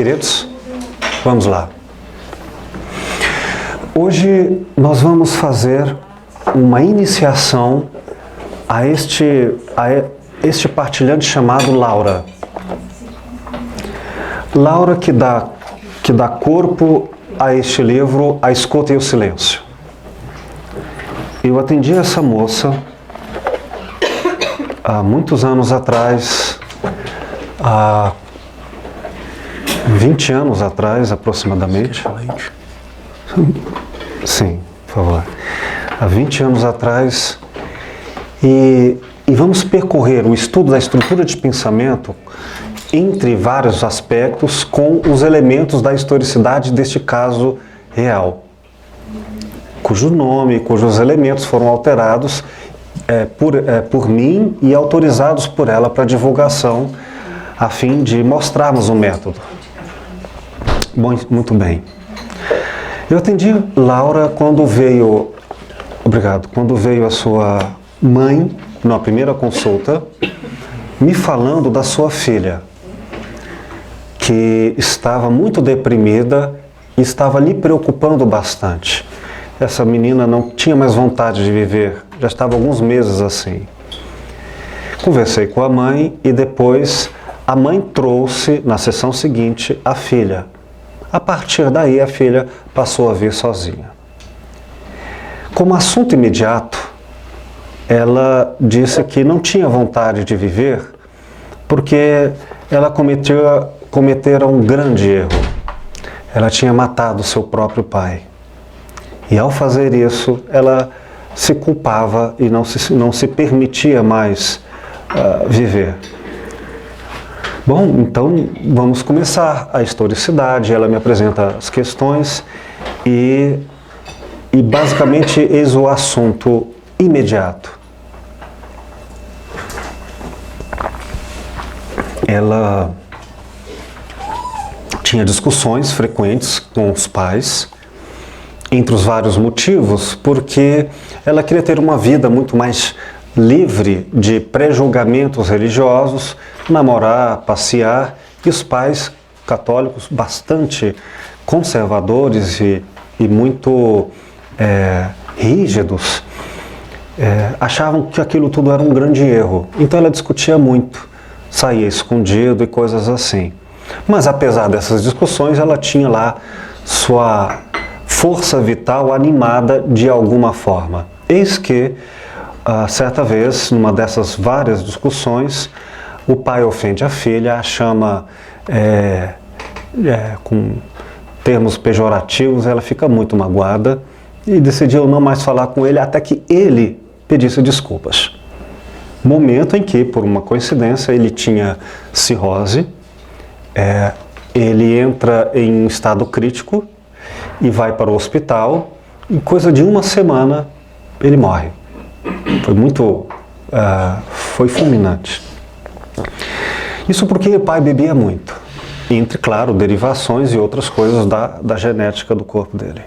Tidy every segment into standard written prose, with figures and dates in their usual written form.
Queridos, vamos lá. Hoje nós vamos fazer uma iniciação a este partilhante chamado Laura. Laura que dá corpo a este livro, A Escuta e o Silêncio. Eu atendi essa moça há muitos anos atrás, há 20 anos atrás aproximadamente. Sim, por favor. Há 20 anos atrás. E vamos percorrer o estudo da estrutura de pensamento entre vários aspectos com os elementos da historicidade deste caso real, cujo nome, cujos elementos foram alterados por mim e autorizados por ela para divulgação, a fim de mostrarmos o método. Bom, muito bem. Eu atendi Laura quando veio a sua mãe, na primeira consulta, me falando da sua filha, que estava muito deprimida e estava lhe preocupando bastante. Essa menina não tinha mais vontade de viver, já estava alguns meses assim. Conversei com a mãe e depois a mãe trouxe, na sessão seguinte, a filha. A partir daí, a filha passou a vir sozinha. Como assunto imediato, ela disse que não tinha vontade de viver porque ela cometera um grande erro. Ela tinha matado seu próprio pai. E ao fazer isso, ela se culpava e não se permitia mais viver. Bom, então vamos começar a historicidade. Ela me apresenta as questões e basicamente eis o assunto imediato. Ela tinha discussões frequentes com os pais, entre os vários motivos, porque ela queria ter uma vida muito mais livre de pré-julgamentos religiosos, namorar, passear, e os pais católicos bastante conservadores e muito rígidos achavam que aquilo tudo era um grande erro. Então ela discutia muito, saía escondido e coisas assim. Mas apesar dessas discussões, ela tinha lá sua força vital animada de alguma forma. Eis que, certa vez, numa dessas várias discussões, o pai ofende a filha, a chama com termos pejorativos, ela fica muito magoada e decidiu não mais falar com ele até que ele pedisse desculpas. Momento em que, por uma coincidência, ele tinha cirrose, ele entra em estado crítico e vai para o hospital, em coisa de uma semana ele morre. Foi fulminante. Isso porque o pai bebia muito, entre, claro, derivações e outras coisas da genética do corpo dele.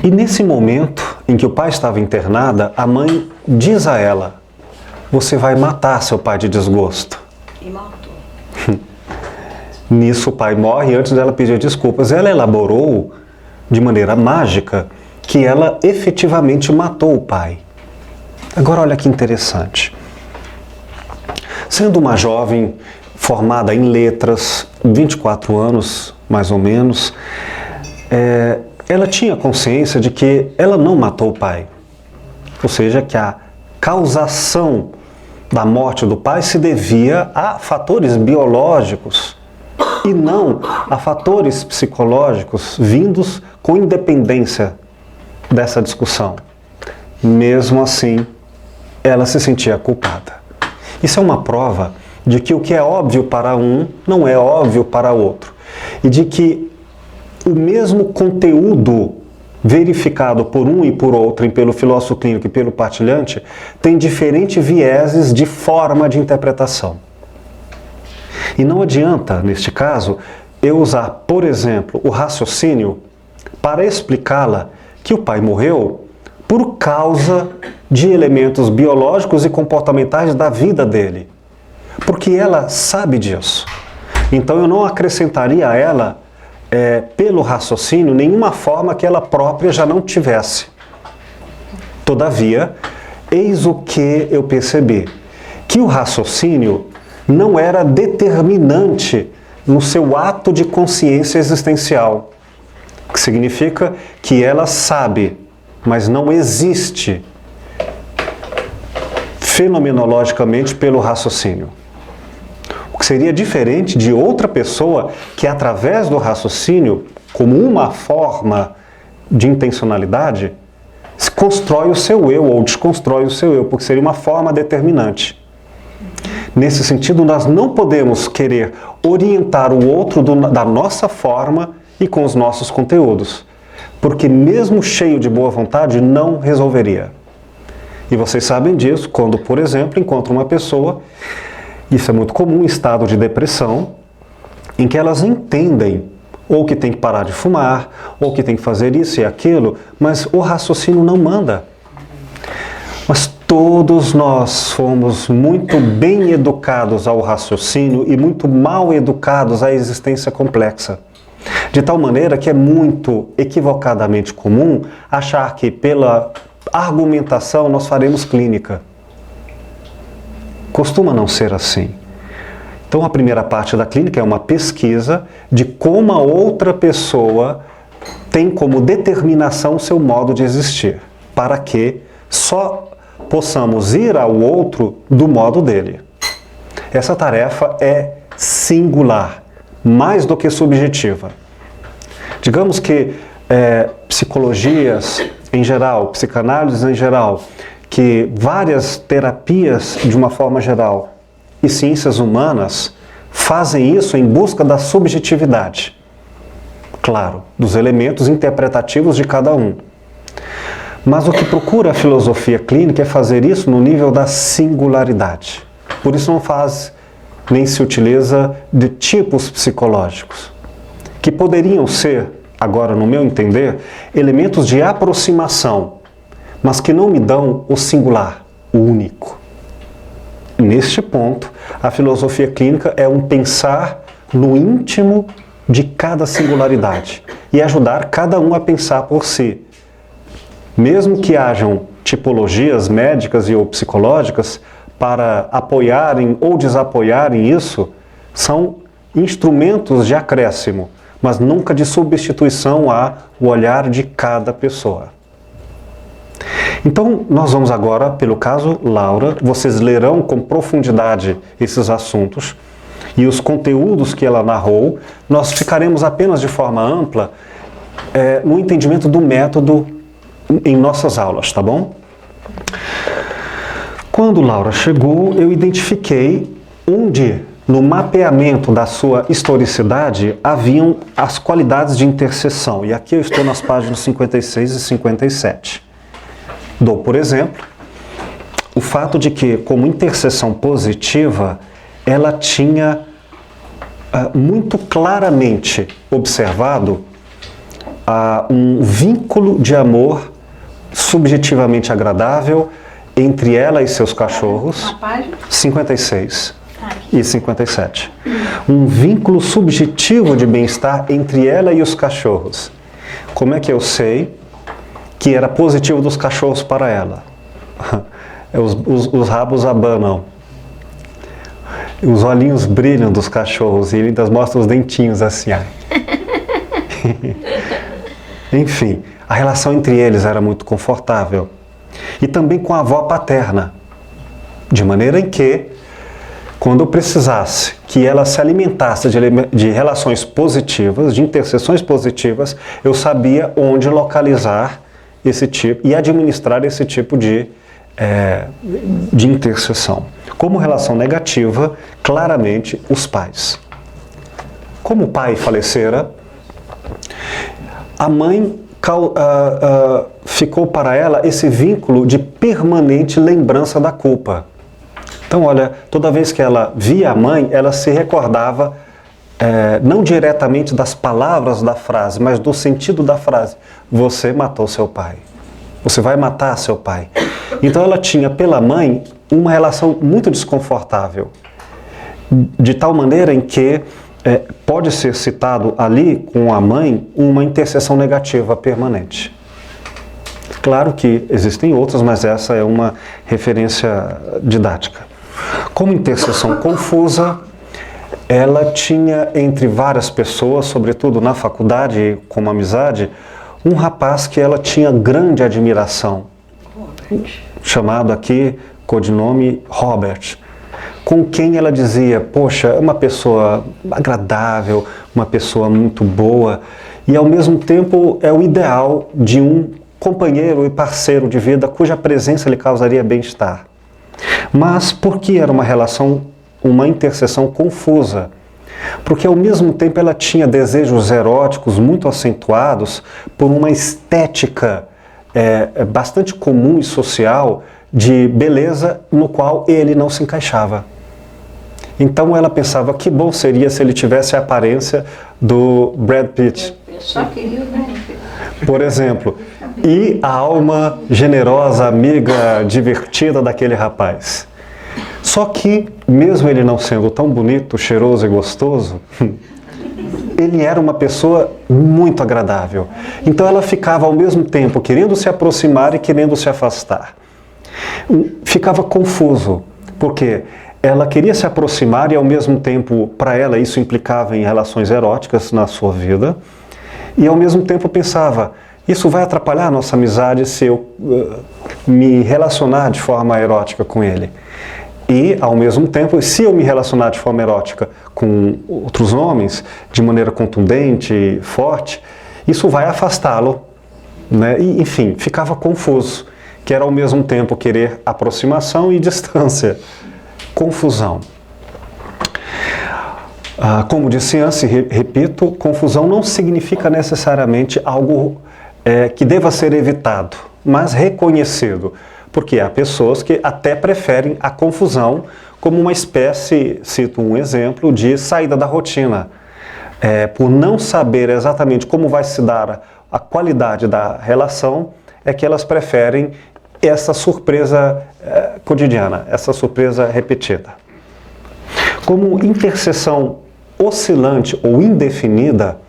E nesse momento em que o pai estava internada, a mãe diz a ela: você vai matar seu pai de desgosto. E matou. Nisso o pai morre e antes dela pedir desculpas, ela elaborou de maneira mágica que ela efetivamente matou o pai. Agora olha que interessante. Sendo uma jovem formada em letras, 24 anos mais ou menos, ela tinha consciência de que ela não matou o pai. Ou seja, que a causação da morte do pai se devia a fatores biológicos e não a fatores psicológicos vindos com independência dessa discussão. Mesmo assim, ela se sentia culpada. Isso é uma prova de que o que é óbvio para um não é óbvio para outro. E de que o mesmo conteúdo verificado por um e por outro, e pelo filósofo clínico e pelo partilhante, tem diferentes vieses de forma de interpretação. E não adianta, neste caso, eu usar, por exemplo, o raciocínio para explicá-la que o pai morreu por causa de elementos biológicos e comportamentais da vida dele. Porque ela sabe disso. Então eu não acrescentaria a ela, pelo raciocínio, nenhuma forma que ela própria já não tivesse. Todavia, eis o que eu percebi, que o raciocínio não era determinante no seu ato de consciência existencial, que significa que ela sabe, mas não existe fenomenologicamente pelo raciocínio. O que seria diferente de outra pessoa que, através do raciocínio, como uma forma de intencionalidade, se constrói o seu eu ou desconstrói o seu eu, porque seria uma forma determinante. Nesse sentido, nós não podemos querer orientar o outro da nossa forma e com os nossos conteúdos, porque mesmo cheio de boa vontade, não resolveria. E vocês sabem disso quando, por exemplo, encontram uma pessoa, isso é muito comum em estado de depressão, em que elas entendem ou que tem que parar de fumar, ou que tem que fazer isso e aquilo, mas o raciocínio não manda. Mas todos nós fomos muito bem educados ao raciocínio e muito mal educados à existência complexa. De tal maneira que é muito equivocadamente comum achar que pela argumentação nós faremos clínica. Costuma não ser assim. Então a primeira parte da clínica é uma pesquisa de como a outra pessoa tem como determinação o seu modo de existir, para que só possamos ir ao outro do modo dele. Essa tarefa é singular, mais do que subjetiva. Digamos que psicologias em geral, psicanálises em geral, que várias terapias de uma forma geral e ciências humanas fazem isso em busca da subjetividade. Claro, dos elementos interpretativos de cada um. Mas o que procura a filosofia clínica é fazer isso no nível da singularidade. Por isso não faz, nem se utiliza de tipos psicológicos, que poderiam ser, agora no meu entender, elementos de aproximação, mas que não me dão o singular, o único. Neste ponto, a filosofia clínica é um pensar no íntimo de cada singularidade e ajudar cada um a pensar por si. Mesmo que hajam tipologias médicas e ou psicológicas para apoiarem ou desapoiarem isso, são instrumentos de acréscimo, mas nunca de substituição ao olhar de cada pessoa. Então, nós vamos agora, pelo caso Laura, vocês lerão com profundidade esses assuntos e os conteúdos que ela narrou. Nós ficaremos apenas de forma ampla no entendimento do método em nossas aulas, tá bom? Quando Laura chegou, eu identifiquei onde, no mapeamento da sua historicidade, haviam as qualidades de interseção. E aqui eu estou nas páginas 56 e 57. Dou, por exemplo, o fato de que, como interseção positiva, ela tinha muito claramente observado um vínculo de amor subjetivamente agradável entre ela e seus cachorros. A página? 56 e 57. Um vínculo subjetivo de bem-estar entre ela e os cachorros. Como é que eu sei que era positivo dos cachorros para ela? Os rabos abanam, os olhinhos brilham dos cachorros e ele ainda mostra os dentinhos assim. Enfim, a relação entre eles era muito confortável. E também com a avó paterna, de maneira em que, quando eu precisasse que ela se alimentasse de relações positivas, de interseções positivas, eu sabia onde localizar esse tipo e administrar esse tipo de interseção. Como relação negativa, claramente, os pais. Como o pai falecera, a mãe ficou para ela esse vínculo de permanente lembrança da culpa. Então, olha, toda vez que ela via a mãe, ela se recordava, não diretamente das palavras da frase, mas do sentido da frase. Você matou seu pai. Você vai matar seu pai. Então ela tinha pela mãe uma relação muito desconfortável. De tal maneira em que pode ser citado ali com a mãe uma intercessão negativa permanente. Claro que existem outras, mas essa é uma referência didática. Como intercessão confusa, ela tinha entre várias pessoas, sobretudo na faculdade, como amizade, um rapaz que ela tinha grande admiração, chamado aqui, codinome Robert, com quem ela dizia, poxa, é uma pessoa agradável, uma pessoa muito boa, e ao mesmo tempo é o ideal de um companheiro e parceiro de vida cuja presença lhe causaria bem-estar. Mas por que era uma relação, uma intercessão confusa? Porque ao mesmo tempo ela tinha desejos eróticos muito acentuados por uma estética bastante comum e social de beleza no qual ele não se encaixava. Então ela pensava que bom seria se ele tivesse a aparência do Brad Pitt, por exemplo, e a alma generosa, amiga, divertida daquele rapaz. Só que, mesmo ele não sendo tão bonito, cheiroso e gostoso, ele era uma pessoa muito agradável. Então ela ficava ao mesmo tempo querendo se aproximar e querendo se afastar. Ficava confuso, porque ela queria se aproximar e ao mesmo tempo, para ela, isso implicava em relações eróticas na sua vida, e ao mesmo tempo pensava, isso vai atrapalhar a nossa amizade se eu me relacionar de forma erótica com ele. E, ao mesmo tempo, se eu me relacionar de forma erótica com outros homens, de maneira contundente e forte, isso vai afastá-lo, né? E, enfim, ficava confuso, que era ao mesmo tempo querer aproximação e distância. Confusão. Como disse antes, repito, confusão não significa necessariamente algo que deva ser evitado, mas reconhecido. Porque há pessoas que até preferem a confusão como uma espécie, cito um exemplo, de saída da rotina. Por não saber exatamente como vai se dar a qualidade da relação, é que elas preferem essa surpresa cotidiana, essa surpresa repetida. Como intercessão oscilante ou indefinida,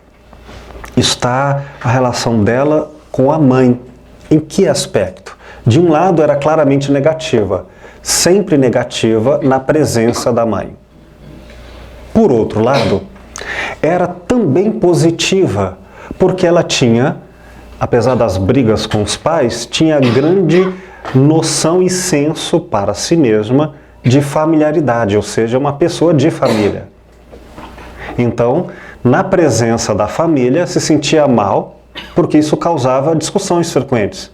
está a relação dela com a mãe. Em que aspecto? De um lado, era claramente negativa, sempre negativa na presença da mãe. Por outro lado, era também positiva, porque ela tinha, apesar das brigas com os pais, tinha grande noção e senso para si mesma de familiaridade, ou seja, uma pessoa de família. Então, na presença da família, se sentia mal, porque isso causava discussões frequentes.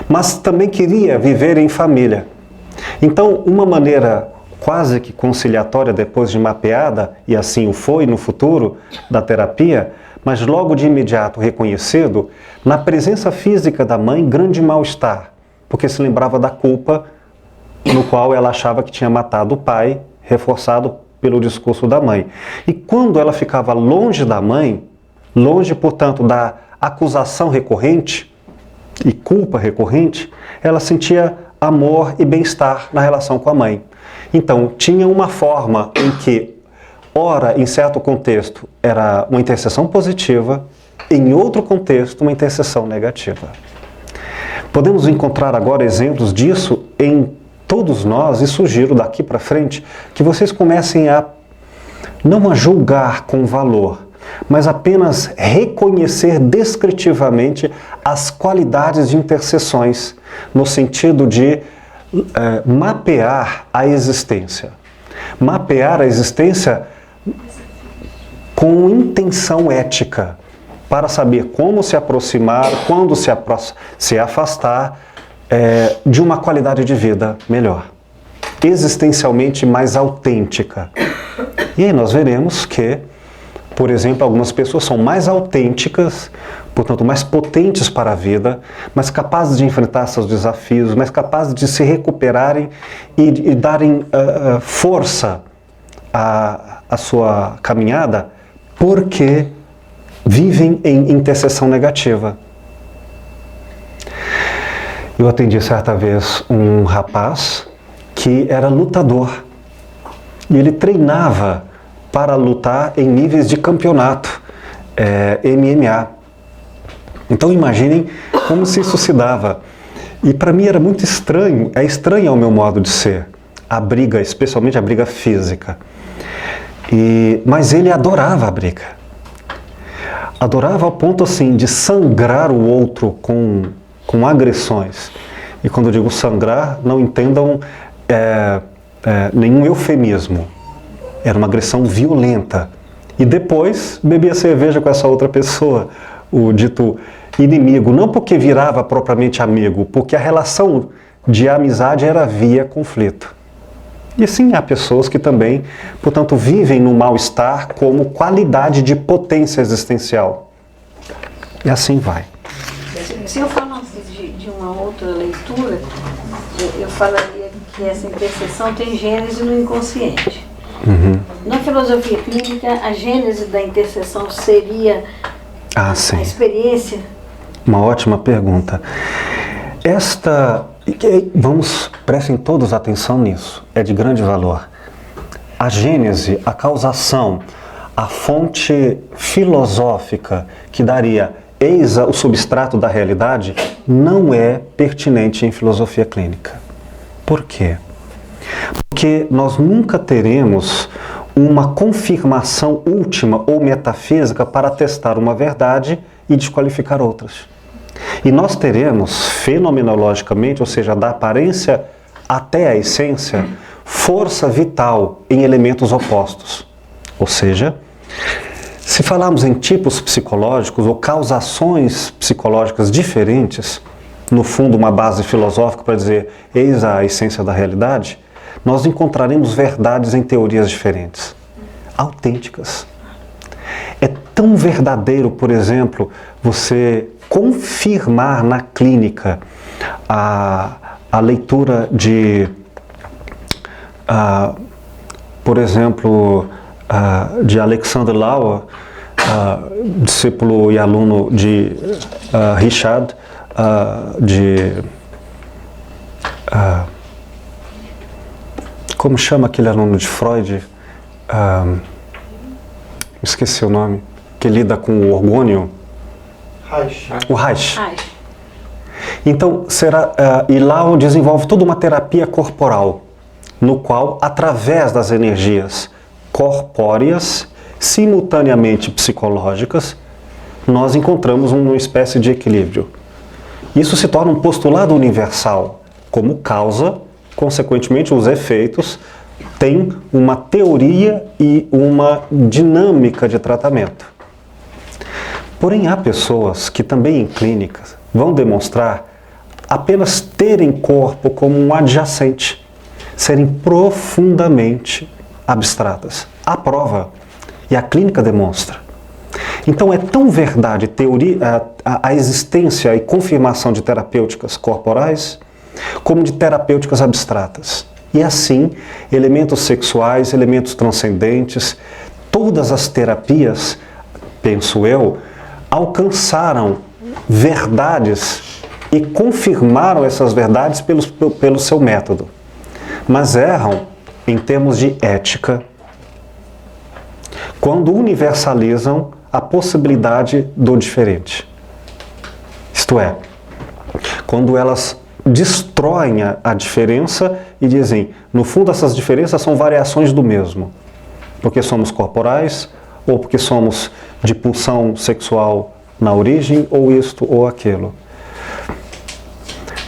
Mas também queria viver em família. Então, uma maneira quase que conciliatória depois de mapeada, e assim o foi no futuro da terapia, mas logo de imediato reconhecido, na presença física da mãe, grande mal-estar, porque se lembrava da culpa no qual ela achava que tinha matado o pai, reforçado pelo discurso da mãe. E quando ela ficava longe da mãe, longe, portanto, da acusação recorrente e culpa recorrente, ela sentia amor e bem-estar na relação com a mãe. Então, tinha uma forma em que, ora, em certo contexto, era uma intercessão positiva, em outro contexto, uma intercessão negativa. Podemos encontrar agora exemplos disso em todos nós, e sugiro daqui para frente que vocês comecem a não a julgar com valor, mas apenas reconhecer descritivamente as qualidades de intercessões, no sentido de mapear a existência. Mapear a existência com intenção ética, para saber como se aproximar, quando se afastar de uma qualidade de vida melhor, existencialmente mais autêntica. E aí nós veremos que, por exemplo, algumas pessoas são mais autênticas, portanto mais potentes para a vida, mais capazes de enfrentar seus desafios, mais capazes de se recuperarem e darem força à sua caminhada, porque vivem em intercessão negativa. Eu atendi certa vez um rapaz que era lutador e ele treinava para lutar em níveis de campeonato, MMA. Então imaginem como se isso se dava. E para mim era muito estranho, é estranho ao meu modo de ser, a briga, especialmente a briga física. Mas ele adorava a briga. Adorava ao ponto assim de sangrar o outro com agressões. E quando eu digo sangrar, não entendam nenhum eufemismo. Era uma agressão violenta. E depois bebia cerveja com essa outra pessoa, o dito inimigo. Não porque virava propriamente amigo, porque a relação de amizade era via conflito. E sim, há pessoas que também, portanto, vivem no mal-estar como qualidade de potência existencial. E assim vai. Se eu falasse de uma outra leitura, eu falaria que essa interseção tem gênese no inconsciente. Na filosofia clínica, a gênese da interseção seria a experiência? Uma ótima pergunta. Prestem todos atenção nisso, é de grande valor. A gênese, a causação, a fonte filosófica que daria eis o substrato da realidade, não é pertinente em filosofia clínica. Por quê? Porque nós nunca teremos uma confirmação última ou metafísica para testar uma verdade e desqualificar outras. E nós teremos, fenomenologicamente, ou seja, da aparência até a essência, força vital em elementos opostos. Ou seja, se falarmos em tipos psicológicos ou causações psicológicas diferentes, no fundo uma base filosófica para dizer eis a essência da realidade, nós encontraremos verdades em teorias diferentes, autênticas. É tão verdadeiro, por exemplo, você confirmar na clínica a leitura de, por exemplo, de Alexander Lauer, discípulo e aluno de Richard, como chama aquele aluno de Freud? Esqueci o nome. Que lida com o orgônio. Reich. O Reich. Então, e Lauer desenvolve toda uma terapia corporal, no qual, através das energias corpóreas, simultaneamente psicológicas, nós encontramos uma espécie de equilíbrio. Isso se torna um postulado universal, como causa, consequentemente os efeitos têm uma teoria e uma dinâmica de tratamento. Porém, há pessoas que também em clínicas vão demonstrar apenas terem corpo como um adjacente, serem profundamente abstratas. Há prova, e a clínica demonstra. Então é tão verdade a existência e confirmação de terapêuticas corporais, como de terapêuticas abstratas. E assim, elementos sexuais, elementos transcendentes, todas as terapias, penso eu, alcançaram verdades e confirmaram essas verdades pelo seu método. Mas erram em termos de ética, quando universalizam a possibilidade do diferente. Isto é, quando elas destroem a diferença e dizem, no fundo essas diferenças são variações do mesmo, porque somos corporais, ou porque somos de pulsão sexual na origem, ou isto ou aquilo.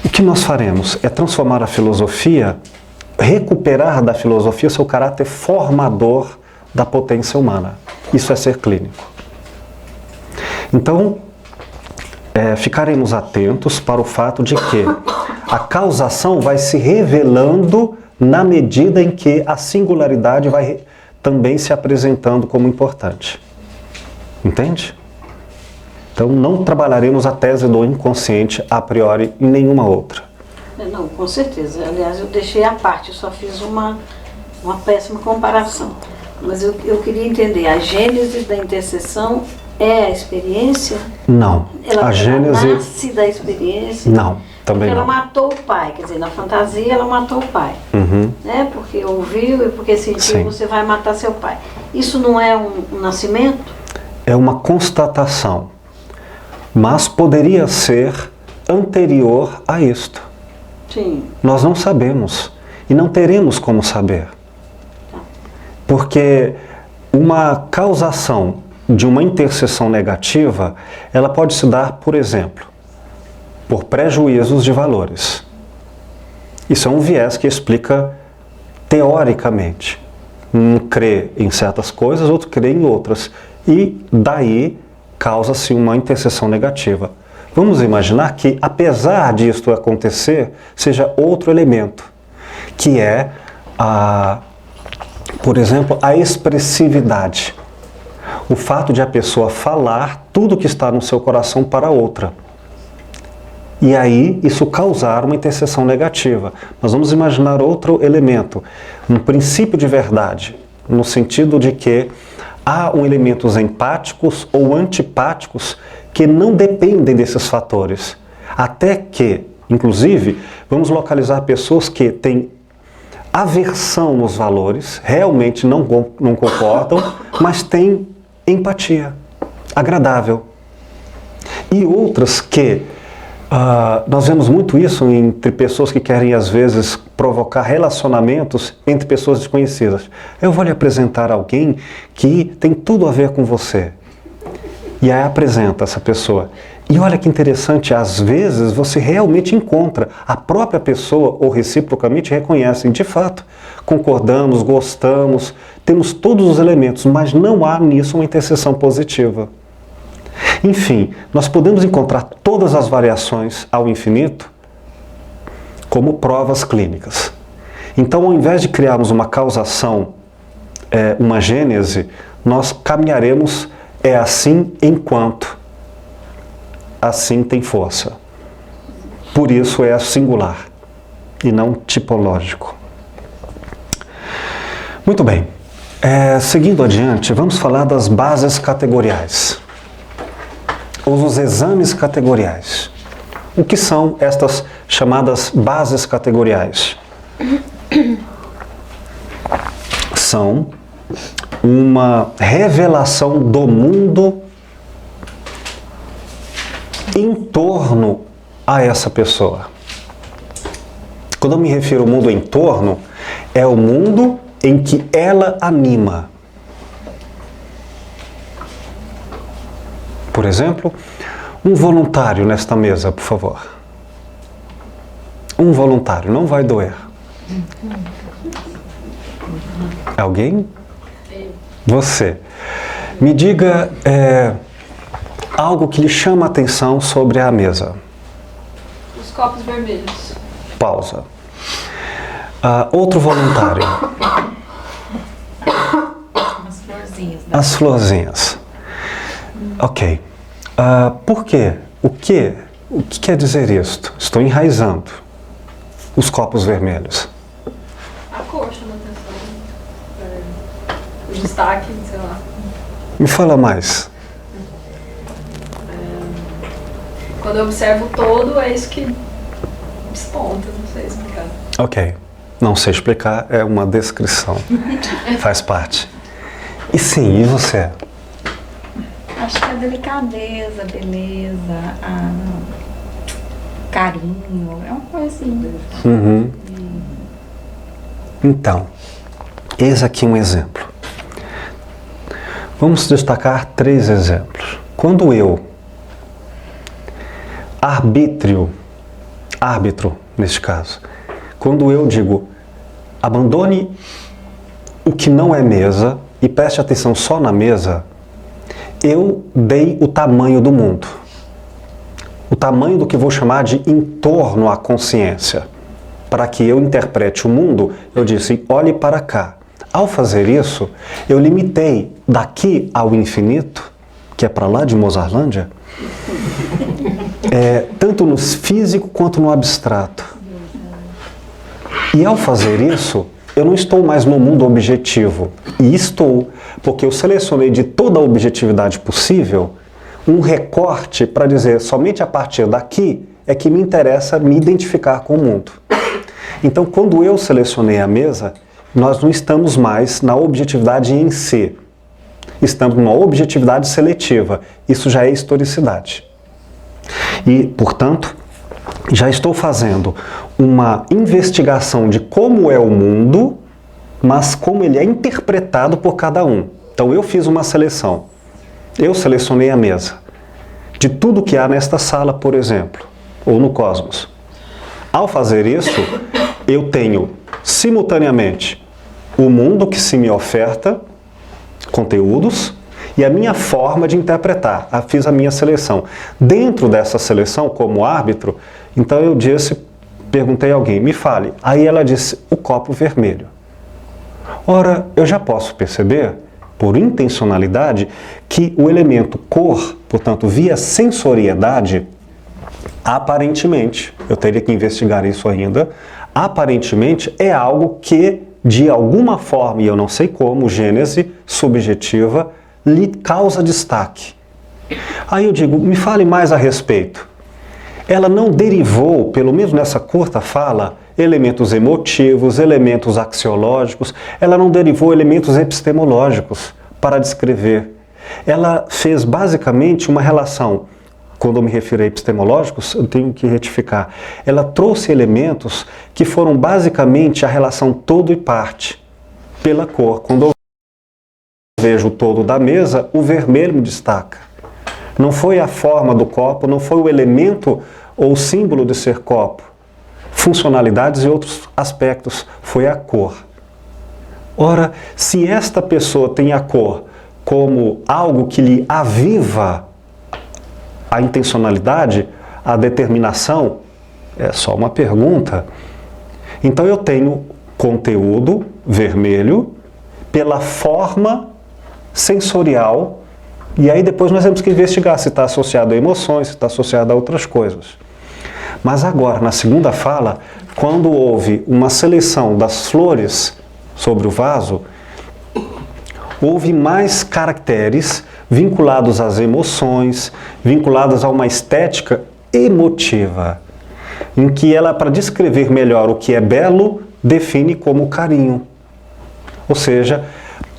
O que nós faremos é transformar a filosofia, recuperar da filosofia seu caráter formador da potência humana. Isso é ser clínico. Então, ficaremos atentos para o fato de que a causação vai se revelando na medida em que a singularidade vai também se apresentando como importante. Entende? Então não trabalharemos a tese do inconsciente a priori em nenhuma outra. Não, com certeza. Aliás, eu deixei à parte, eu só fiz uma péssima comparação. Mas eu queria entender, a gênese da interseção é a experiência? Não. Ela nasce da experiência? Não, também porque não. Ela matou o pai, quer dizer, na fantasia ela matou o pai. Uhum. Né? Porque ouviu e porque sentiu, Sim. você vai matar seu pai. Isso não é um nascimento? É uma constatação, mas poderia ser anterior a isto. Sim. Nós não sabemos e não teremos como saber. Porque uma causação de uma intercessão negativa, ela pode se dar, por exemplo, por prejuízos de valores. Isso é um viés que explica teoricamente. Um crê em certas coisas, outro crê em outras. E daí causa-se uma intercessão negativa. Vamos imaginar que, apesar disto acontecer, seja outro elemento, que é, por exemplo, a expressividade. O fato de a pessoa falar tudo que está no seu coração para outra. E aí, isso causar uma intercessão negativa. Nós vamos imaginar outro elemento, um princípio de verdade, no sentido de que há elementos empáticos ou antipáticos que não dependem desses fatores. Até que, inclusive, vamos localizar pessoas que têm aversão nos valores, realmente não concordam, mas têm empatia, agradável. E outras que, nós vemos muito isso entre pessoas que querem, às vezes, provocar relacionamentos entre pessoas desconhecidas. Eu vou lhe apresentar alguém que tem tudo a ver com você. E aí apresenta essa pessoa. E olha que interessante, às vezes você realmente encontra, a própria pessoa ou reciprocamente reconhecem, de fato, concordamos, gostamos, temos todos os elementos, mas não há nisso uma interseção positiva. Enfim, nós podemos encontrar todas as variações ao infinito como provas clínicas. Então, ao invés de criarmos uma causação, uma gênese, nós caminharemos assim enquanto assim tem força. Por isso é singular e não tipológico. Muito bem. Seguindo adiante, vamos falar das bases categoriais. Ou dos exames categoriais. O que são estas chamadas bases categoriais? São uma revelação do mundo em torno a essa pessoa. Quando eu me refiro ao mundo em torno, é o mundo em que ela anima. Por exemplo, um voluntário nesta mesa, por favor. Um voluntário, não vai doer. Alguém? Você. Me diga algo que lhe chama a atenção sobre a mesa. Os copos vermelhos. Pausa. Outro voluntário. As florzinhas. Né? As florzinhas. Ok. Por quê? O que quer dizer isto? Estou enraizando. Os copos vermelhos. A cor chama atenção. O destaque, sei lá. Me fala mais. Quando eu observo o todo, é isso que desponta, não sei explicar. Ok. Não sei explicar, é uma descrição. Faz parte. E sim, e você? Acho que a delicadeza, a beleza, carinho, é uma coisa assim. Uhum. Então, eis aqui um exemplo. Vamos destacar 3 exemplos. Quando eu, árbitro neste caso, quando eu digo, abandone o que não é mesa e preste atenção só na mesa, eu dei o tamanho do mundo. O tamanho do que vou chamar de entorno à consciência. Para que eu interprete o mundo, eu disse, olhe para cá. Ao fazer isso, eu limitei daqui ao infinito, que é para lá de Mozarlândia, tanto no físico quanto no abstrato. E ao fazer isso, eu não estou mais no mundo objetivo. E estou, porque eu selecionei de toda a objetividade possível um recorte para dizer somente a partir daqui é que me interessa me identificar com o mundo. Então, quando eu selecionei a mesa, nós não estamos mais na objetividade em si. estamos numa objetividade seletiva. Isso já é historicidade. E, portanto, já estou fazendo uma investigação de como é o mundo, mas como ele é interpretado por cada um. Então eu fiz uma seleção. Eu selecionei a mesa. De tudo que há nesta sala, por exemplo, ou no cosmos. Ao fazer isso, eu tenho simultaneamente o mundo que se me oferta, conteúdos, e a minha forma de interpretar. Fiz a minha seleção. Dentro dessa seleção, como árbitro, então eu perguntei a alguém, me fale. Aí ela disse, o copo vermelho. Ora, eu já posso perceber, por intencionalidade, que o elemento cor, portanto, via sensoriedade, aparentemente, eu teria que investigar isso ainda, aparentemente é algo que, de alguma forma, e eu não sei como, gênese subjetiva, lhe causa destaque. Aí eu digo, me fale mais a respeito. Ela não derivou, pelo menos nessa curta fala, elementos emotivos, elementos axiológicos, ela não derivou elementos epistemológicos para descrever. Ela fez basicamente uma relação, quando eu me refiro a epistemológicos, eu tenho que retificar, ela trouxe elementos que foram basicamente a relação todo e parte, pela cor. Quando eu vejo o todo da mesa, o vermelho me destaca. Não foi a forma do copo, não foi o elemento ou o símbolo de ser copo. Funcionalidades e outros aspectos, foi a cor. Ora, se esta pessoa tem a cor como algo que lhe aviva a intencionalidade, a determinação, é só uma pergunta. Então eu tenho conteúdo vermelho pela forma sensorial, e aí depois nós temos que investigar se está associado a emoções, se está associado a outras coisas. Mas agora, na segunda fala, quando houve uma seleção das flores sobre o vaso, houve mais caracteres vinculados às emoções, vinculados a uma estética emotiva, em que ela, para descrever melhor o que é belo, define como carinho. Ou seja,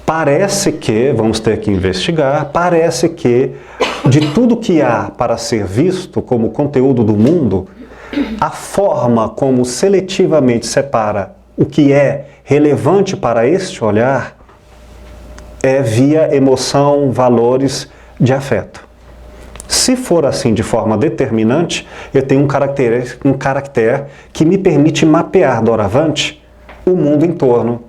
parece que, vamos ter que investigar, parece que de tudo que há para ser visto como conteúdo do mundo, a forma como seletivamente separa o que é relevante para este olhar é via emoção, valores de afeto. Se for assim de forma determinante, eu tenho um caractere que me permite mapear doravante o mundo em torno.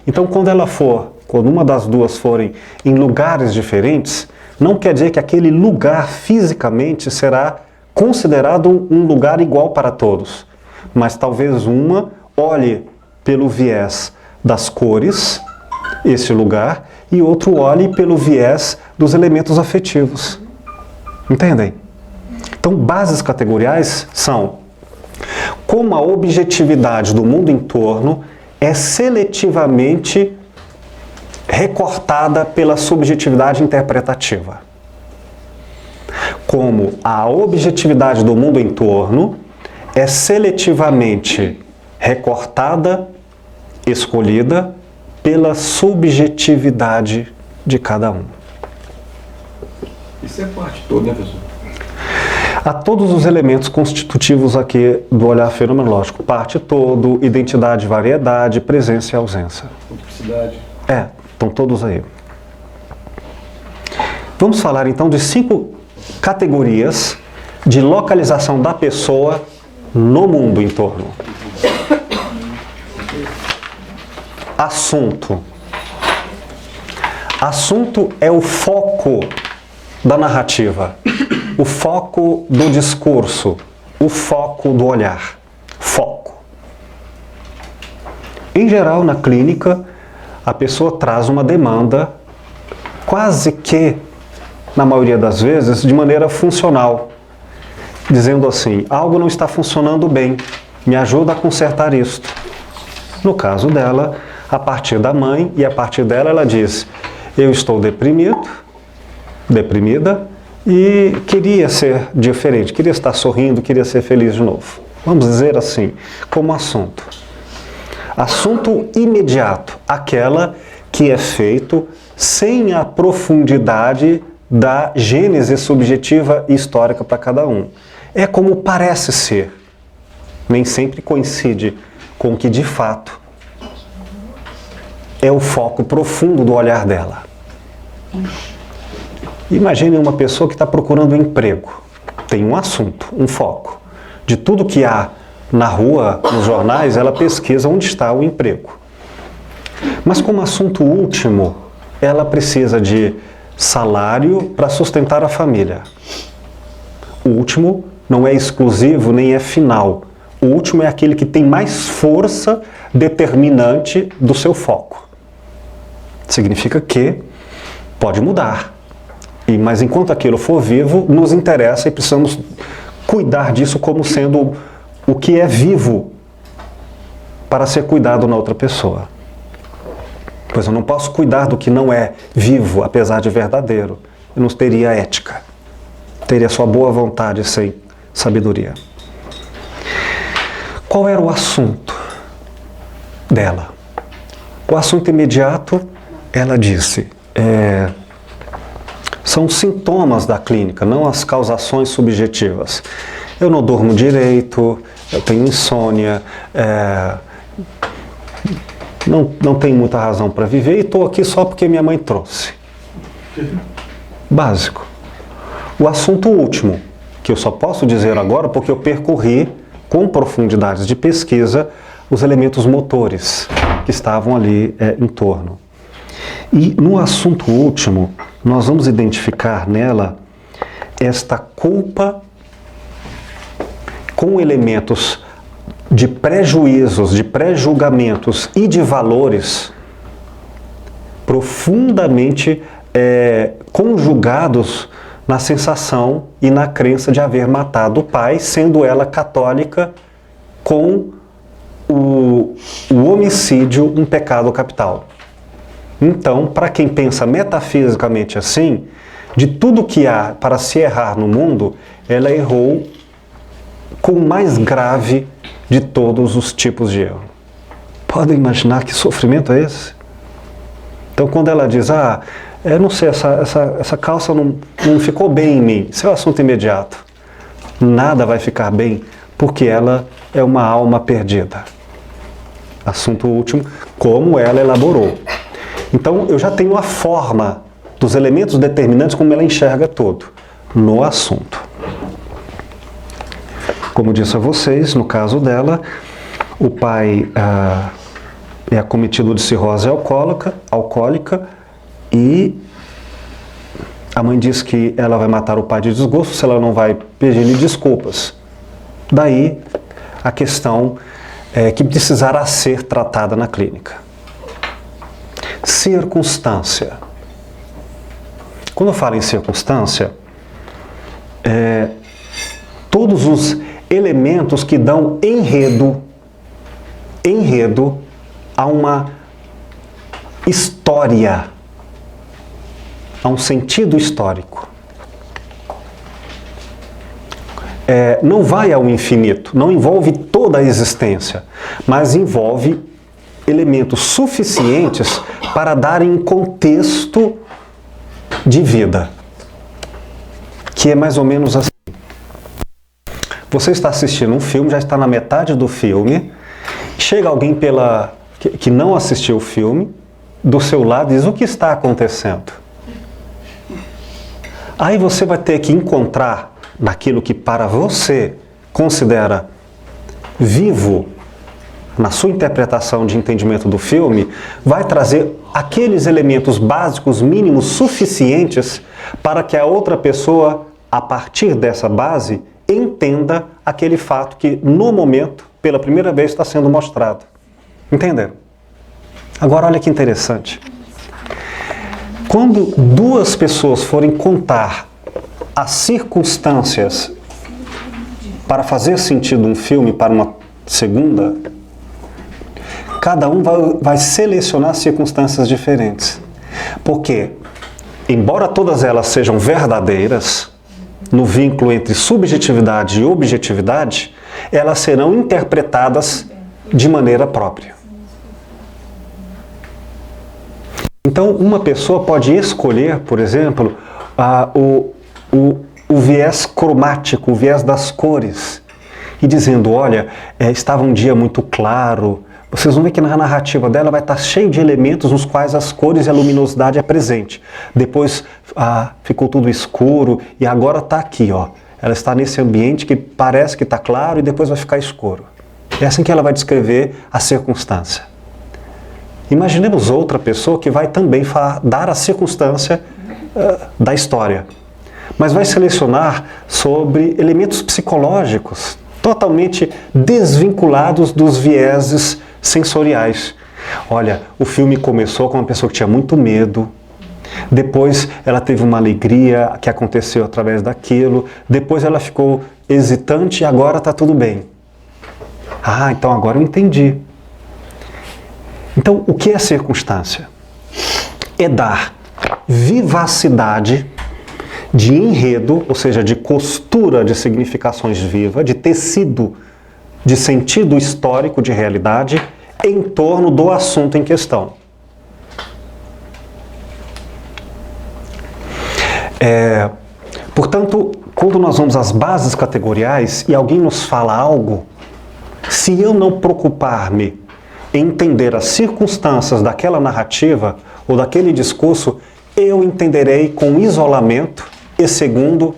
Então, quando uma das duas forem em lugares diferentes, não quer dizer que aquele lugar fisicamente será considerado um lugar igual para todos. Mas talvez uma olhe pelo viés das cores, esse lugar, e outro olhe pelo viés dos elementos afetivos. Entendem? Então, bases categoriais são como a objetividade do mundo em torno é seletivamente recortada pela subjetividade interpretativa. Como a objetividade do mundo em torno é seletivamente recortada, escolhida pela subjetividade de cada um. Isso é parte toda, né, professor? Há todos os elementos constitutivos aqui do olhar fenomenológico. Parte todo, identidade, variedade, presença e ausência. Multiplicidade. Estão todos aí. Vamos falar então de 5 categorias de localização da pessoa no mundo em torno. Assunto. Assunto é o foco da narrativa, o foco do discurso, o foco do olhar. Foco. Em geral, na clínica, a pessoa traz uma demanda quase que, na maioria das vezes, de maneira funcional, dizendo assim, algo não está funcionando bem, me ajuda a consertar isto. No caso dela, a partir da mãe, e a partir dela ela diz, eu estou deprimido, deprimida, e queria ser diferente, queria estar sorrindo, queria ser feliz de novo. Vamos dizer assim, como assunto. Assunto imediato, aquela que é feito sem a profundidade da gênese subjetiva e histórica para cada um. É como parece ser, nem sempre coincide com o que de fato é o foco profundo do olhar dela. Imagine uma pessoa que está procurando um emprego, tem um assunto, um foco. De tudo que há na rua, nos jornais, ela pesquisa onde está o emprego. Mas como assunto último, ela precisa de salário para sustentar a família. O último não é exclusivo nem é final. O último é aquele que tem mais força determinante do seu foco. Significa que pode mudar. Mas enquanto aquilo for vivo, nos interessa e precisamos cuidar disso como sendo o que é vivo para ser cuidado na outra pessoa. Pois eu não posso cuidar do que não é vivo, apesar de verdadeiro. Eu não teria ética. Teria só boa vontade sem sabedoria. Qual era o assunto dela? O assunto imediato, ela disse, são sintomas da clínica, não as causações subjetivas. Eu não durmo direito, eu tenho insônia, não tenho muita razão para viver e estou aqui só porque minha mãe trouxe. Básico. O assunto último, que eu só posso dizer agora porque eu percorri com profundidades de pesquisa os elementos motores que estavam ali em torno. E no assunto último, nós vamos identificar nela esta culpa com elementos de prejuízos, de pré-julgamentos e de valores profundamente conjugados na sensação e na crença de haver matado o pai, sendo ela católica, com o homicídio um pecado capital. Então, para quem pensa metafisicamente assim, de tudo que há para se errar no mundo, ela errou com o mais grave de todos os tipos de erro. Podem imaginar que sofrimento é esse? Então, quando ela diz, eu não sei, essa calça não ficou bem em mim, isso é o assunto imediato. Nada vai ficar bem, porque ela é uma alma perdida. Assunto último, como ela elaborou. Então, eu já tenho a forma dos elementos determinantes como ela enxerga tudo no assunto. Como disse a vocês, no caso dela, o pai é acometido de cirrose alcoólica e a mãe diz que ela vai matar o pai de desgosto se ela não vai pedir-lhe desculpas. Daí a questão que precisará ser tratada na clínica. Circunstância. Quando eu falo em circunstância, todos os elementos que dão enredo a uma história, a um sentido histórico. Não vai ao infinito, não envolve toda a existência, mas envolve elementos suficientes para darem contexto de vida, que é mais ou menos assim. Você está assistindo um filme, já está na metade do filme, chega alguém que não assistiu o filme, do seu lado e diz, o que está acontecendo? Aí você vai ter que encontrar naquilo que para você considera vivo, na sua interpretação de entendimento do filme, vai trazer aqueles elementos básicos, mínimos, suficientes para que a outra pessoa, a partir dessa base, entenda aquele fato que, no momento, pela primeira vez, está sendo mostrado. Entenderam? Agora, olha que interessante. Quando duas pessoas forem contar as circunstâncias para fazer sentido um filme para uma segunda, cada um vai selecionar circunstâncias diferentes. Porque, embora todas elas sejam verdadeiras, no vínculo entre subjetividade e objetividade, elas serão interpretadas de maneira própria. Então, uma pessoa pode escolher, por exemplo, o viés cromático, o viés das cores, e dizendo, olha, estava um dia muito claro. Vocês vão ver que na narrativa dela vai estar cheio de elementos nos quais as cores e a luminosidade é presente. Depois ficou tudo escuro e agora está aqui, ó. Ela está nesse ambiente que parece que está claro e depois vai ficar escuro. É assim que ela vai descrever a circunstância. Imaginemos outra pessoa que vai também dar a circunstância da história, mas vai selecionar sobre elementos psicológicos totalmente desvinculados dos vieses sensoriais. Olha, o filme começou com uma pessoa que tinha muito medo, depois ela teve uma alegria que aconteceu através daquilo, depois ela ficou hesitante e agora está tudo bem. Ah, então agora eu entendi. Então, o que é circunstância? É dar vivacidade de enredo, ou seja, de costura de significações viva, de tecido, de sentido histórico de realidade em torno do assunto em questão. Portanto, quando nós vamos às bases categoriais e alguém nos fala algo, se eu não preocupar-me em entender as circunstâncias daquela narrativa ou daquele discurso, eu entenderei com isolamento e segundo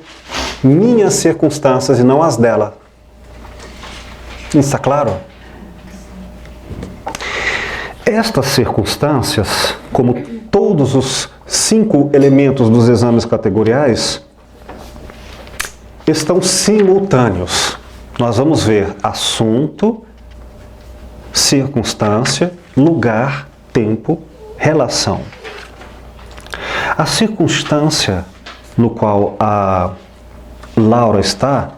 minhas circunstâncias e não as dela. Isso está claro? Estas circunstâncias, como todos os 5 elementos dos exames categoriais, estão simultâneos. Nós vamos ver assunto, circunstância, lugar, tempo, relação. A circunstância no qual a Laura está,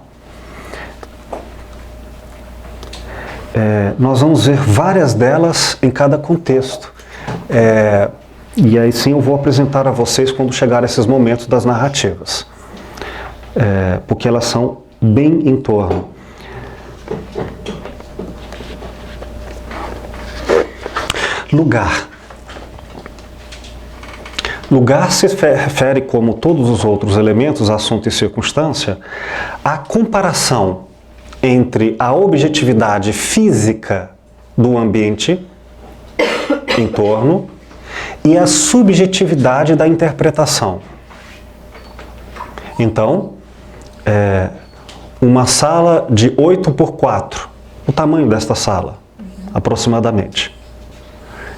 nós vamos ver várias delas em cada contexto. E aí sim eu vou apresentar a vocês quando chegar esses momentos das narrativas. Porque elas são bem em torno. Lugar. Lugar se refere, como todos os outros elementos, assunto e circunstância, à comparação entre a objetividade física do ambiente em torno e a subjetividade da interpretação. Então, uma sala de 8x4, o tamanho desta sala, aproximadamente.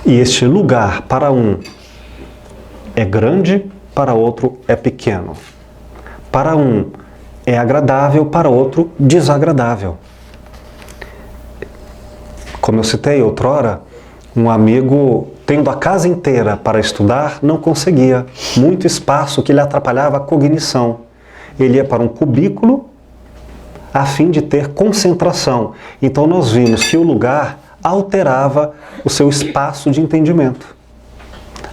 E este lugar, para um, é grande, para outro é pequeno. Para um é agradável, para outro desagradável. Como eu citei outrora, um amigo, tendo a casa inteira para estudar, não conseguia. Muito espaço que lhe atrapalhava a cognição. Ele ia para um cubículo a fim de ter concentração. Então nós vimos que o lugar alterava o seu espaço de entendimento.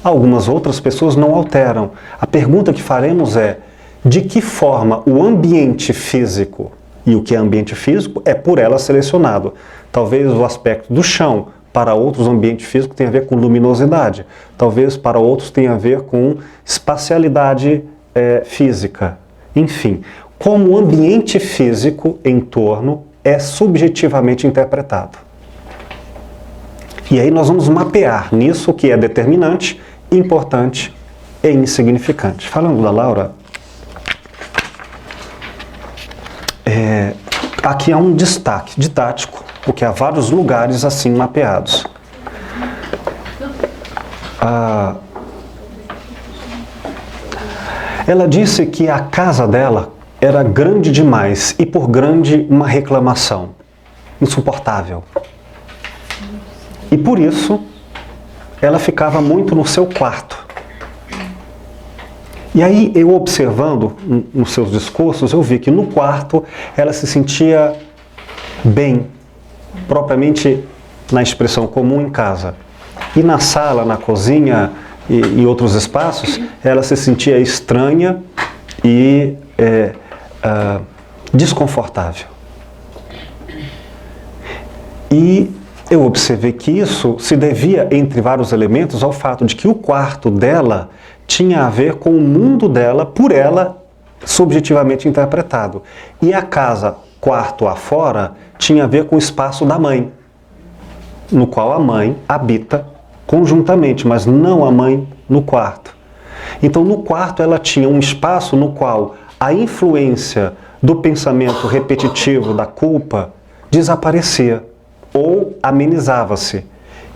Algumas outras pessoas não alteram. A pergunta que faremos é: de que forma o ambiente físico, e o que é ambiente físico é por ela selecionado. Talvez o aspecto do chão, para outros o ambiente físico tem a ver com luminosidade. Talvez para outros tenha a ver com espacialidade física. Enfim, como o ambiente físico em torno é subjetivamente interpretado. E aí nós vamos mapear nisso o que é determinante, importante e insignificante. Falando da Laura, aqui há um destaque didático, porque há vários lugares assim mapeados. Ela disse que a casa dela era grande demais, e por grande uma reclamação, insuportável. E por isso, ela ficava muito no seu quarto. E aí, eu observando nos seus discursos, eu vi que no quarto ela se sentia bem, propriamente na expressão comum em casa. E na sala, na cozinha e outros espaços, ela se sentia estranha e desconfortável. E eu observei que isso se devia, entre vários elementos, ao fato de que o quarto dela tinha a ver com o mundo dela, por ela, subjetivamente interpretado. E a casa, quarto afora, tinha a ver com o espaço da mãe, no qual a mãe habita conjuntamente, mas não a mãe no quarto. Então, no quarto, ela tinha um espaço no qual a influência do pensamento repetitivo da culpa desaparecia ou amenizava-se.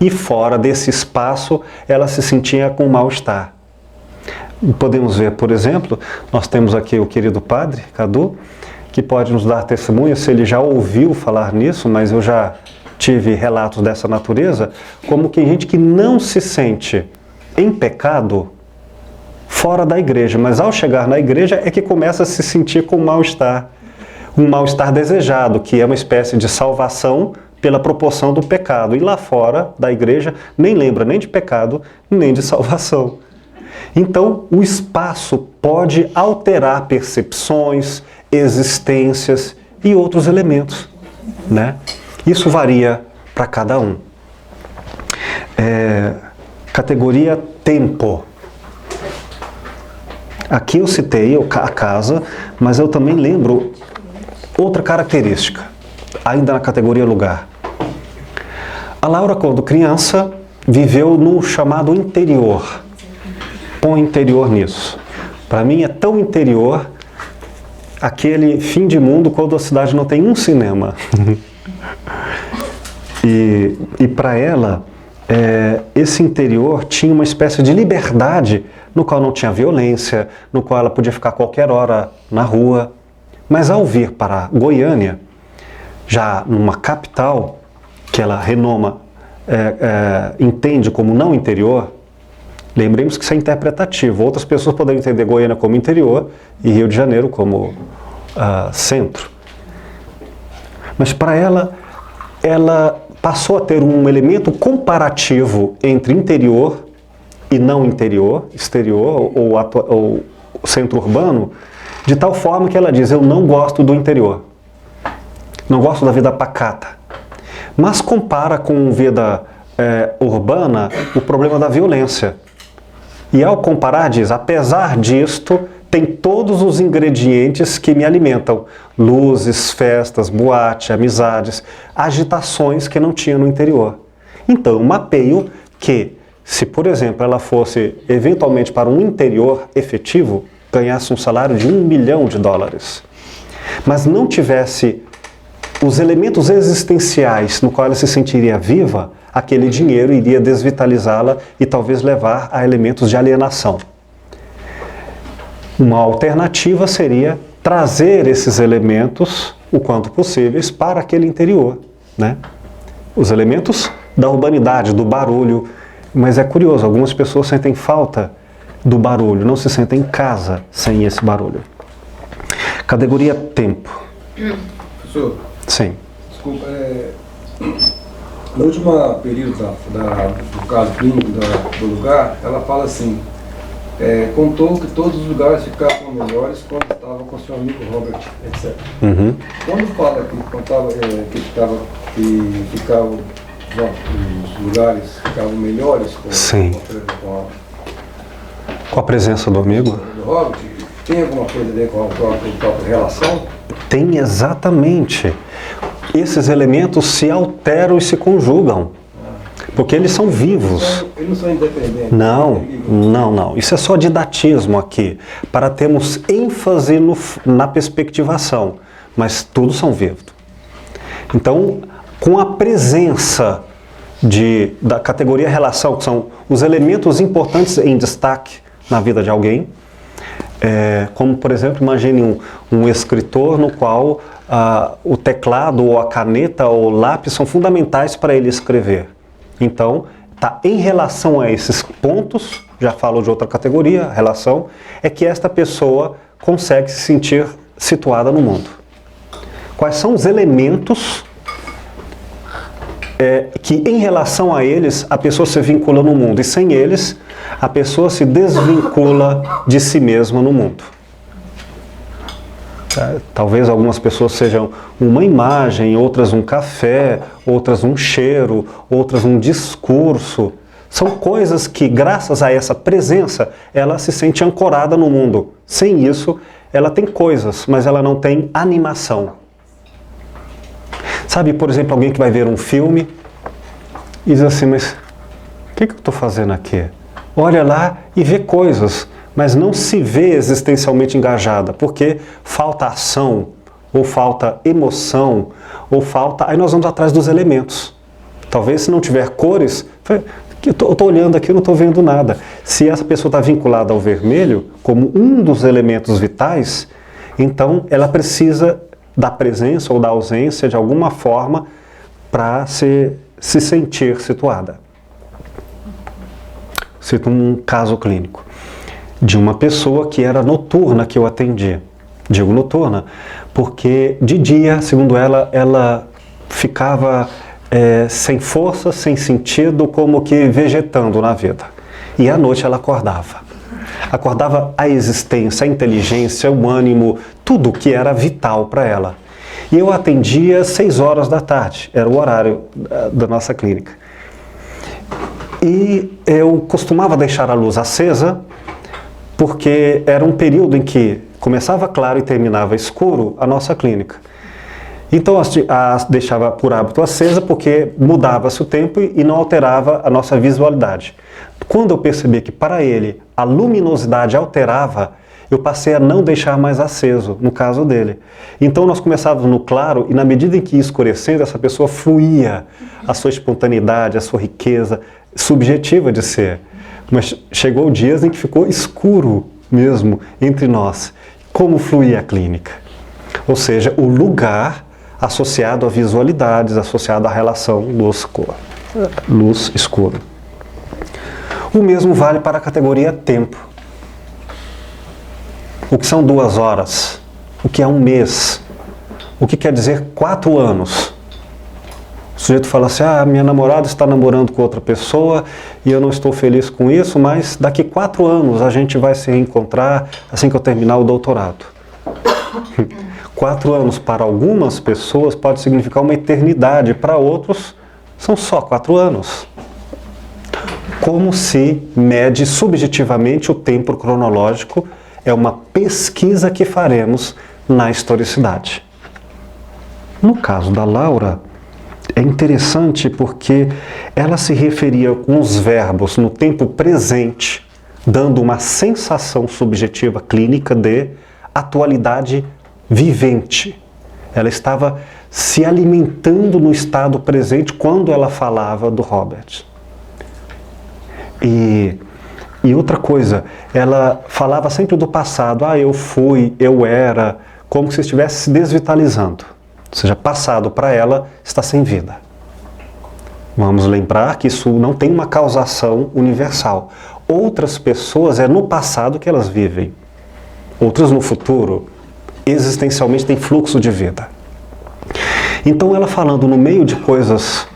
E fora desse espaço, ela se sentia com mal-estar. Podemos ver, por exemplo, nós temos aqui o querido padre, Cadu, que pode nos dar testemunho se ele já ouviu falar nisso, mas eu já tive relatos dessa natureza, como que gente que não se sente em pecado fora da igreja, mas ao chegar na igreja é que começa a se sentir com mal-estar. Um mal-estar desejado, que é uma espécie de salvação pela proporção do pecado. E lá fora da igreja nem lembra nem de pecado, nem de salvação. Então, o espaço pode alterar percepções, existências e outros elementos, né? Isso varia para cada um. Categoria tempo. Aqui eu citei a casa, mas eu também lembro outra característica, ainda na categoria lugar. A Laura, quando criança, viveu no chamado interior. Põe interior nisso. Para mim é tão interior aquele fim de mundo quando a cidade não tem um cinema. E para ela, esse interior tinha uma espécie de liberdade no qual não tinha violência, no qual ela podia ficar qualquer hora na rua. Mas ao vir para Goiânia, já numa capital que ela entende como não interior, lembremos que isso é interpretativo. Outras pessoas poderiam entender Goiânia como interior e Rio de Janeiro como centro. Mas para ela passou a ter um elemento comparativo entre interior e não interior, exterior ou centro urbano, de tal forma que ela diz: eu não gosto do interior, não gosto da vida pacata. Mas compara com vida urbana o problema da violência. E ao comparar diz: apesar disto, tem todos os ingredientes que me alimentam. Luzes, festas, boate, amizades, agitações que não tinha no interior. Então eu mapeio que, se por exemplo ela fosse eventualmente para um interior efetivo, ganhasse um salário de $1 milhão, mas não tivesse os elementos existenciais no qual ela se sentiria viva, aquele dinheiro iria desvitalizá-la e talvez levar a elementos de alienação. Uma alternativa seria trazer esses elementos, o quanto possíveis, para aquele interior, né? Os elementos da urbanidade, do barulho. Mas é curioso, algumas pessoas sentem falta do barulho, não se sentem em casa sem esse barulho. Categoria tempo. Professor? Sim. Desculpa, no último período do caso clínico do lugar, ela fala assim: contou que todos os lugares ficavam melhores quando estava com seu amigo Robert, etc. Uhum. Quando fala que contava os lugares ficavam melhores com a presença do amigo? Do Robert, tem alguma coisa a ver com a própria relação? Tem, exatamente. Esses elementos se alteram e se conjugam. Porque eles são vivos. Eles não são independentes. Não. Isso é só didatismo aqui, para termos ênfase na perspectivação. Mas tudo são vivos. Então, com a presença da categoria relação, que são os elementos importantes em destaque na vida de alguém, como, por exemplo, imagine um escritor no qual o teclado, ou a caneta, ou o lápis são fundamentais para ele escrever. Então, tá em relação a esses pontos, já falo de outra categoria, relação, é que esta pessoa consegue se sentir situada no mundo. Quais são os elementos que, em relação a eles, a pessoa se vincula no mundo, e sem eles, a pessoa se desvincula de si mesma no mundo. Talvez algumas pessoas sejam uma imagem, outras um café, outras um cheiro, outras um discurso. São coisas que, graças a essa presença, ela se sente ancorada no mundo. Sem isso, ela tem coisas, mas ela não tem animação. Sabe, por exemplo, alguém que vai ver um filme e diz assim, mas o que eu estou fazendo aqui? Olha lá e vê coisas, mas não se vê existencialmente engajada, porque falta ação, ou falta emoção, ou falta... Aí nós vamos atrás dos elementos. Talvez se não tiver cores... Eu estou olhando aqui e não estou vendo nada. Se essa pessoa está vinculada ao vermelho, como um dos elementos vitais, então ela precisa da presença ou da ausência de alguma forma para se sentir situada. Cito um caso clínico de uma pessoa que era noturna que eu atendi. Digo noturna porque de dia, segundo ela ficava sem força, sem sentido, como que vegetando na vida. E à noite ela acordava. Acordava a existência, a inteligência, o ânimo, tudo que era vital para ela. E eu atendia às 6 horas da tarde, era o horário da nossa clínica. E eu costumava deixar a luz acesa, porque era um período em que começava claro e terminava escuro a nossa clínica. Então deixava por hábito acesa porque mudava-se o tempo e não alterava a nossa visualidade. Quando eu percebi que para ele a luminosidade alterava, eu passei a não deixar mais aceso, no caso dele. Então nós começávamos no claro e na medida em que ia escurecendo, essa pessoa fluía a sua espontaneidade, a sua riqueza subjetiva de ser. Mas chegou dias em que ficou escuro mesmo entre nós. Como fluía a clínica? Ou seja, o lugar associado a visualidades, associado à relação luz-escuro. O mesmo vale para a categoria tempo. O que são 2 horas? O que é um mês? O que quer dizer 4 anos? O sujeito fala assim, minha namorada está namorando com outra pessoa e eu não estou feliz com isso, mas daqui 4 anos a gente vai se reencontrar assim que eu terminar o doutorado. 4 anos para algumas pessoas pode significar uma eternidade, para outros são só 4 anos. Como se mede subjetivamente o tempo cronológico é uma pesquisa que faremos na historicidade. No caso da Laura, é interessante porque ela se referia com os verbos no tempo presente, dando uma sensação subjetiva clínica de atualidade vivente. Ela estava se alimentando no estado presente quando ela falava do Robert. E outra coisa, ela falava sempre do passado. Eu fui, eu era, como se estivesse se desvitalizando. Ou seja, passado para ela está sem vida. Vamos lembrar que isso não tem uma causação universal. Outras pessoas é no passado que elas vivem. Outras no futuro. Existencialmente tem fluxo de vida. Então ela falando no meio de coisas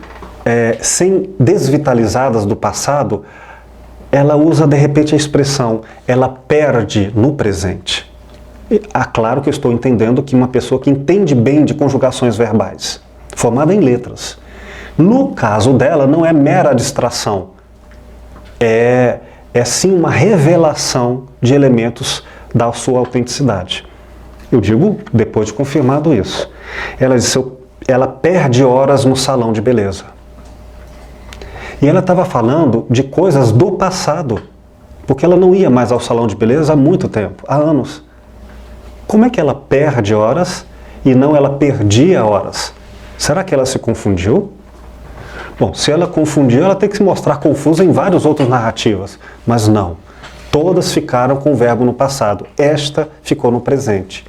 desvitalizadas do passado, ela usa de repente a expressão, ela perde no presente. Claro que eu estou entendendo que uma pessoa que entende bem de conjugações verbais, formada em letras. No caso dela não é mera distração, é sim uma revelação de elementos da sua autenticidade. Eu digo, depois de confirmado isso. Ela disse, ela perde horas no salão de beleza. E ela estava falando de coisas do passado, porque ela não ia mais ao salão de beleza há muito tempo, há anos. Como é que ela perde horas e não ela perdia horas? Será que ela se confundiu? Bom, se ela confundiu, ela tem que se mostrar confusa em várias outras narrativas, mas não. Todas ficaram com o verbo no passado, esta ficou no presente.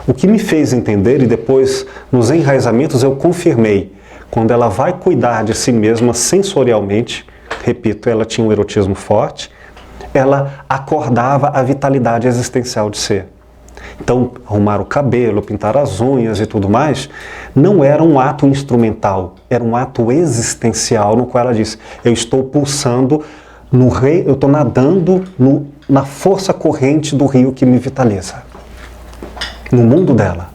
O que me fez entender, e depois nos enraizamentos eu confirmei, quando ela vai cuidar de si mesma sensorialmente, repito, ela tinha um erotismo forte, ela acordava a vitalidade existencial de ser. Então, arrumar o cabelo, pintar as unhas e tudo mais, não era um ato instrumental, era um ato existencial no qual ela disse, eu estou pulsando eu estou nadando na força corrente do rio que me vitaliza. no mundo dela.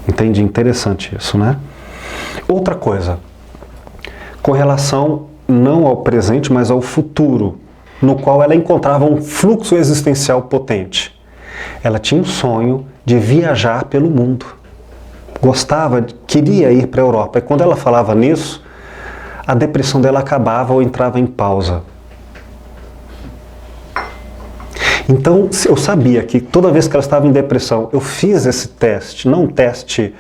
Entende? Interessante isso, né? Outra coisa, com relação não ao presente, mas ao futuro, no qual ela encontrava um fluxo existencial potente. Ela tinha um sonho de viajar pelo mundo. Queria ir para a Europa. E quando ela falava nisso, a depressão dela acabava ou entrava em pausa. Então, eu sabia que toda vez que ela estava em depressão, eu fiz esse teste, não um teste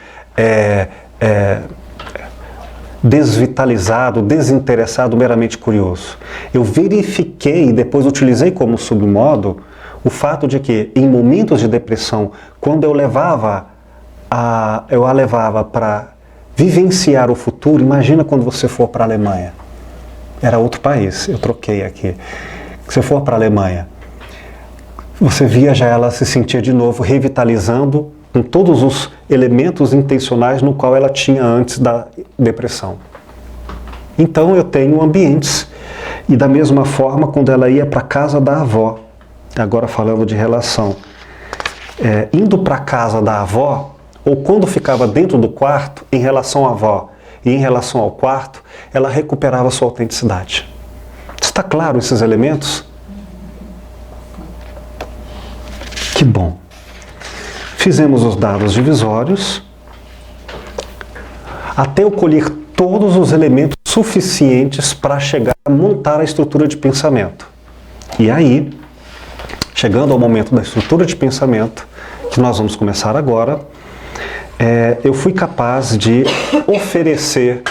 desvitalizado, desinteressado, meramente curioso. Eu verifiquei e depois utilizei como submodo o fato de que, em momentos de depressão, quando eu a levava para vivenciar o futuro, imagina quando você for para a Alemanha. Era outro país, eu troquei aqui. Se você for para a Alemanha, você via já ela se sentir de novo revitalizando com todos os elementos intencionais no qual ela tinha antes da depressão. Então eu tenho ambientes. E da mesma forma, quando ela ia para a casa da avó, agora falando de relação, indo para a casa da avó, ou quando ficava dentro do quarto, em relação à avó e em relação ao quarto, ela recuperava sua autenticidade. Está claro esses elementos? Que bom. Fizemos os dados divisórios até eu colher todos os elementos suficientes para chegar a montar a estrutura de pensamento. E aí, chegando ao momento da estrutura de pensamento, que nós vamos começar agora, eu fui capaz de oferecer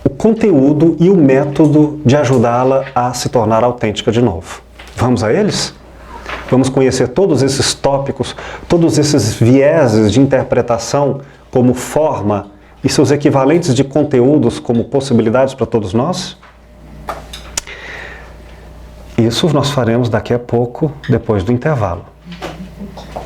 o conteúdo e o método de ajudá-la a se tornar autêntica de novo. Vamos a eles? Vamos conhecer todos esses tópicos, todos esses vieses de interpretação como forma e seus equivalentes de conteúdos como possibilidades para todos nós? Isso nós faremos daqui a pouco, depois do intervalo.